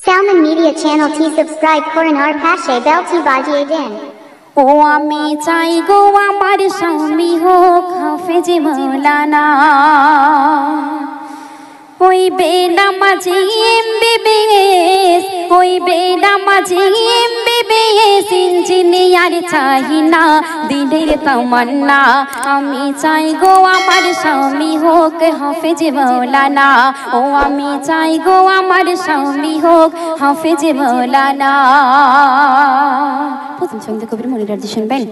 Salman Media Channel T subscribe Koran আর পাশে বেলটি বাজিয়ে দেন। ও আমি চাই গো আমার স্বামী হোক হাফেজ মাওলানা, ওই বেনামাজি এমবিবিএস, ওই বেনামাজি এমবিবিএস ইঞ্জিনিয়ার চাই না দিলের তামান্না। আমি চাই গো আমার স্বামী হোক হাফেজ মাওলানা, ও আমি চাই গো আমার স্বামী হোক হাফেজ মাওলানা। প্রথম ছন্দ কবির মনিরার শুনবেন।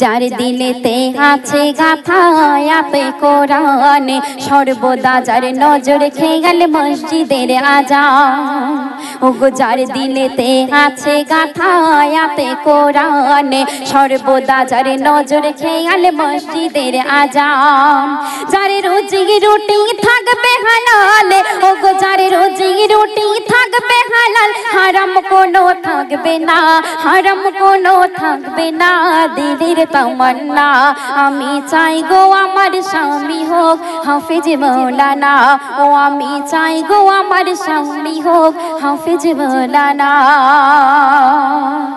যার দিলেতে আছে গাথা আয়াতে কোরআন, সর্বদা যার নজর খেয়াল মসজিদের আজান। ওগো যার দিলেতে আছে গাথা আয়াতে কোরআন, সর্বদা যার নজর খেয়াল মসজিদের আজান। যার রোজি রুটি থাকবে হালাল, ওগো যার রোজি রুটি থাকবে হালাল, হারাম কোনো থাকবে না, হারাম কোনো থাকবে না দিলের তামান্না। আমি চাই গো আমার স্বামী হোক হাফেজ মাওলানা, ও আমি চাই গো আমার স্বামী হোক হাফেজ মাওলানা।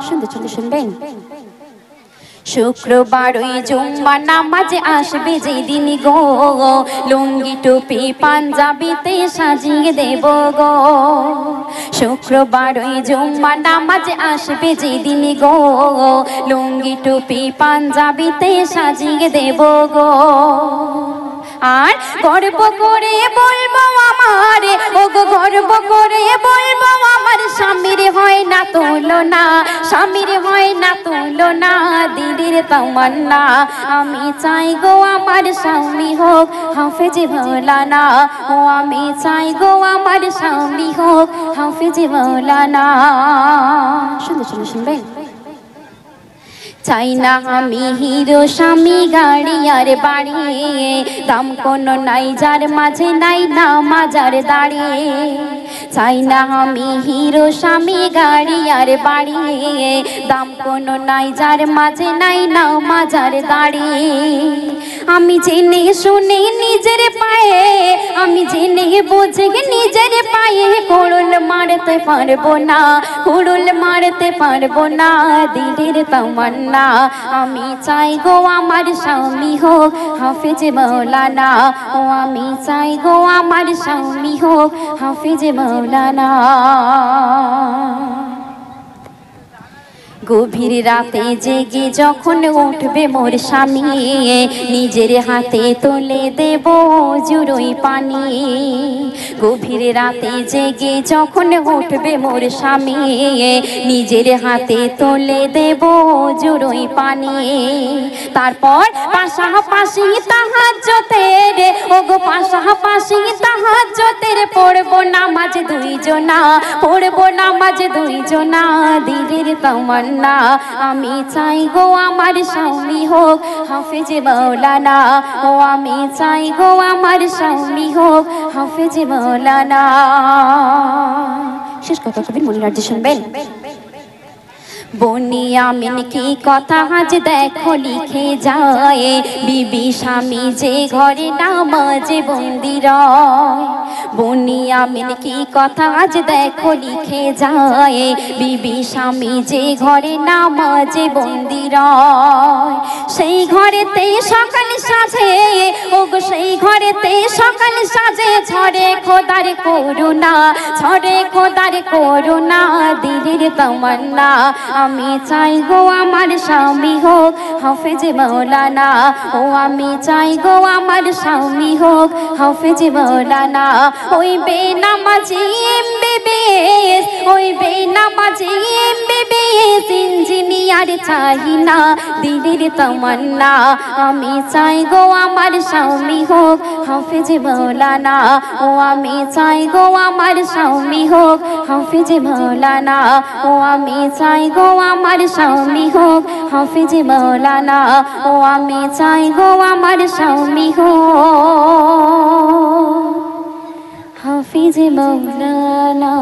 শুনতে চলে শুনবেন। শুক্রবার ওই জুম্মা নামাজ আসবে যেদিন গো, লুঙ্গি টুপি পাঞ্জাবিতে সাজিয়ে দেব গো। শুক্রবার ওই জুম্মা নামাজ আসবে যেদিন গো, লুঙ্গি টুপি পাঞ্জাবিতে সাজিয়ে দেব গো। আর গর্ব করে বলবো আমার, ওগো গর্ব করে বলবো আমার স্বামীর হয় না তুলনা, স্বামীর হয় না তুলনা দিলের তামান্না। আমি চাই গো আমার স্বামী হোক হাফেজ মাওলানা, ও আমি চাই গো আমার স্বামী হোক হাফেজ মাওলানা। শুনতে শুনবেন। চাই না আমি হিরো স্বামী গাড়ি আর বাড়ি, দাম কোনো নাই যার মাঝে নাই না মাজার দাঁড়িয়ে। চাই না আমি হিরো স্বামী গাড়ি আর বাড়ি, দাম কোনো নাই যার মাঝে নাই না মাজার দাঁড়িয়ে। আমি জেনে শুনে নিজের পায়ে, আমি জেনে বুঝে নিজের পায়ে কুড়ুল মারতে পারবো না, কুড়ুল মারতে পারবো না দিলের তামান্না। আমি চাই গো আমার স্বামী হোক হাফেজ মাওলানা, ও আমি চাই গো আমার স্বামী হোক হাফেজ মাওলানা। গভীর রাতে জেগে যখন উঠবে মোর স্বামী, নিজের হাতে তুলে দেব জুড়োই পানি। গভীর রাতে জেগে যখন উঠবে মোর স্বামী, নিজের হাতে তুলে দেব জুড়োই পানি। তারপর পাশাপাশি তাহাজ্জুদের, ওগো পাশাপাশি তাহাজ্জুদের পড়বো নামাজ দুইজনা, পড়বো নামাজ দুইজনা দিলের তামান্না। আমি চাই গো আমার স্বামী হোক হাফেজ মাওলানা, ও আমি চাই গো আমার স্বামী হোক হাফেজ মাওলানা। শেষ কথা কবির মনিরার শুনবেন। বনিয়ামিন কি কথা আজ দেখো লিখে যায়, বিবি স্বামী যে ঘরে নামাজে বন্দি রয়। বনিয়ামিন কি কথা আজ দেখো লিখে যায়, বিবি স্বামী যে ঘরে নামাজে বন্দি রয়। সেই ঘরেতে সকাল সাজে, ওগো সেই ঘরেতে সকাল সাজে, ঝরে খোদার করুণা, ঝরে খোদার করুণা দিলের তামান্না। আমি চাই গো আমার স্বামী হোক হাফেজ মাওলানা, ও আমি চাই গো আমার স্বামী হোক হাফেজ মাওলানা। ওই বেনামাজি এমবিবিএস, ওই বেনামাজি এমবিবিএস ইঞ্জিনিয়ার চাই না দিলের তামান্না। আমি চাই গো আমার স্বামী হোক হাফেজ মাওলানা, ও আমি চাই গো আমার স্বামী হোক হাফেজ মাওলানা, ও আমি চাই গো আমার স্বামী হোক হাফেজ মাওলানা, ও আমি চাই গো আমার স্বামী হোক হাফেজ মাওলানা।